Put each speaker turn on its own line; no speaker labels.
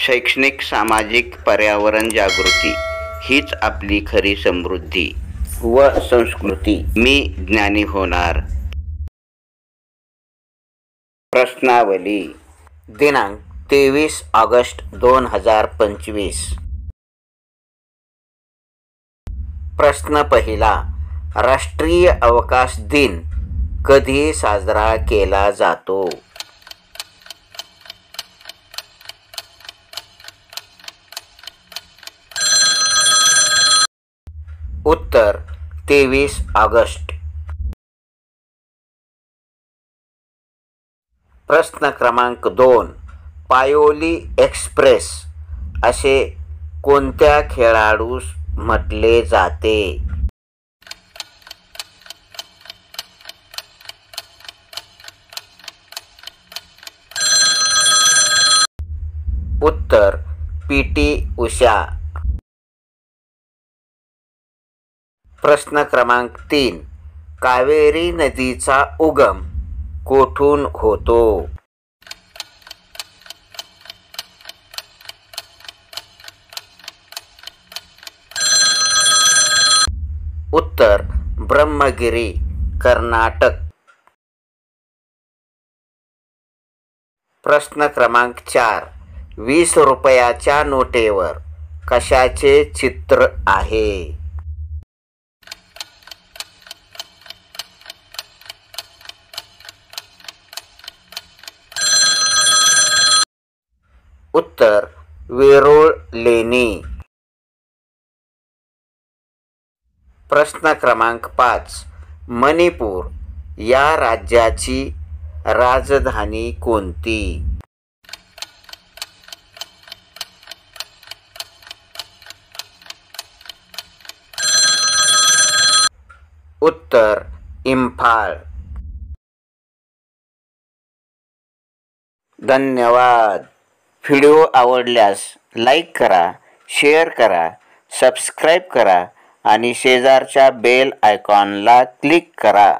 शैक्षणिक, सामाजिक, पर्यावरण जागृती हीच आपली खरी समृद्धी व संस्कृती. मी ज्ञानी होणार. प्रश्नावली. दिनांक 23 ऑगस्ट 2025. प्रश्न पहिला. राष्ट्रीय अवकाश दिन कधी साजरा केला जातो? उत्तर 23 ऑगस्ट. प्रश्न क्रमांक 2. पायोली एक्सप्रेस असे कोणत्या खेळाडूस म्हटले जाते? उत्तर पी.टी. उषा. प्रश्न क्रमांक 3. कावेरी नदीचा उगम कोठून होतो? उत्तर ब्रह्मगिरी, कर्नाटक. प्रश्न क्रमांक 4. 20 रुपयाच्या नोटेवर कशाचे चित्र आहे? उत्तर वेरूळ लेणी. प्रश्न क्रमांक 5. मणिपूर या राज्याची राजधानी कोणती? उत्तर इम्फाळ. धन्यवाद. व्हिडिओ आवडल्यास लाईक करा, शेअर करा, सबस्क्राईब करा आणि शेजारच्या बेल आयकॉनला क्लिक करा.